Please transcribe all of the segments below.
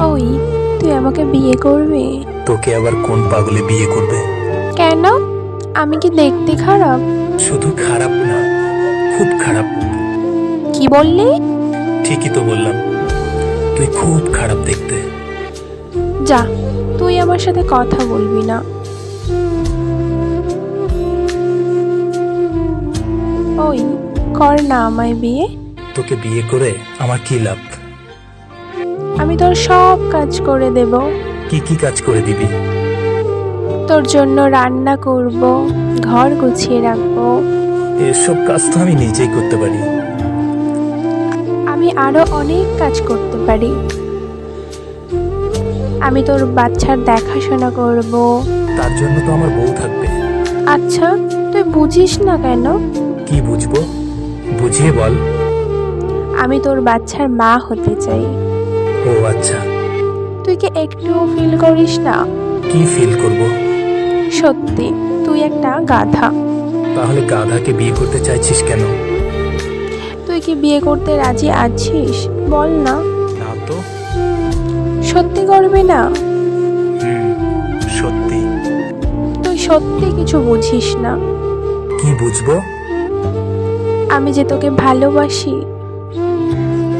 ওই, তুই আমাকে বিয়ে করবি? তোকে আবার কোন পাগলে বিয়ে করবে? কেন? আমি কি দেখতে খারাপ? শুধু খারাপ না, খুব খারাপ। কি বললি? ঠিকই তো বললাম, তুই খুব খারাপ দেখতে। যা, তুই আমার সাথে কথা বলবি না। ওই, কর না আমায় বিয়ে। তোকে বিয়ে করে আমার কি লাভ? আমি তোর সব কাজ করে দেব। কি কি কাজ করে দিবি? তোর জন্য রান্না করব, ঘর গুছিয়ে রাখবো। এসব কাজ তো আমি নিজেই করতে পারি। আমি আরো অনেক কাজ করতে পারি। আমি তোর বাচ্চার দেখাশোনা করব। তার জন্য তো আমার বউ থাকবে। আচ্ছা, তুই বুঝিস না কেন? কি বুঝবো? বুঝিয়ে বল। আমি তোর বাচ্চার মা হতে চাই। ও আচ্ছা। তুই কি একটুও ফিল করিস না? কি ফিল করব? সত্যি, তুই একটা গাধা। তাহলে গাধাকে বিয়ে করতে চাইছিস কেন? তুই কি বিয়ে করতে রাজি আছিস? বল না। না তো। সত্যি করবি না? সত্যি। তুই সত্যি কিছু বুঝিস না। কি বুঝবো? আমি যে তোকে ভালোবাসি।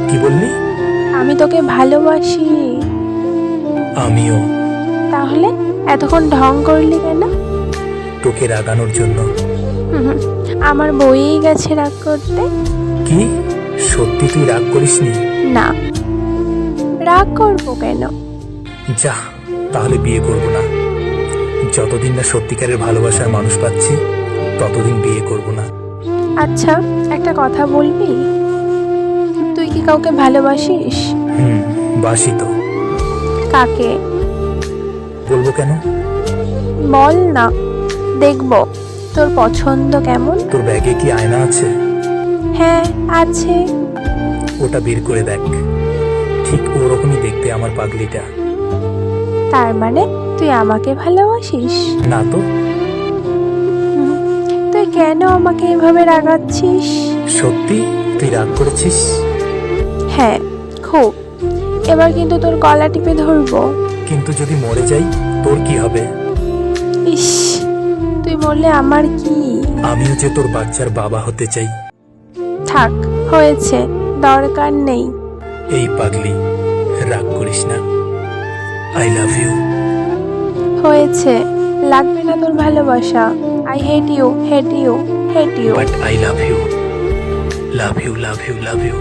কি বললি? আমি তোকে ভালোবাসি। আমিও। তাহলে এতক্ষণ ঢং করলি কেন? তোকে রাগানোর জন্য। হুম, আমার বইয়েই গেছে রাগ করতে। কি? সত্যি তুই রাগ করিসনি? না, রাগ করবো কেন? যা, তাহলে বিয়ে করব না। যতদিন না সত্যিকারের ভালোবাসার মানুষ পাচ্ছি, ততদিন বিয়ে করব না। আচ্ছা, একটা কথা বলবি? তুই কি কাউকে ভালোবাসিস? বাসি তো। কাকে? বলবো কেন? বল না, দেখবো তোর পছন্দ কেমন। তোর ব্যাগে কি আয়না আছে? হ্যাঁ, আছে। ওটা বের করে দেখ। ঠিক ওরকমই দেখতে আমার পাগলিটা। তার মানে তুই আমাকে ভালোবাসিস? না তো। হুম, তুই কেন আমাকে এভাবে রাগাচ্ছিস? সত্যি তুই রাগ করেছিস? হ্যাঁ, খুব। এবার কিন্তু তোর গলা টিপে ধরবো। কিন্তু যদি মরে যাই, তোর কি হবে? ইস, তুই বললে আমার কি? আমিও যে তোর বাচ্চার বাবা হতে চাই। থাক, হয়েছে, দরকার নেই। এই পাগলি, রাগ করিস না। I love you. হয়েছে, লাগবে না তোর ভালোবাসা। I hate you, hate you, hate you. But I love you. Love you, love you, love you.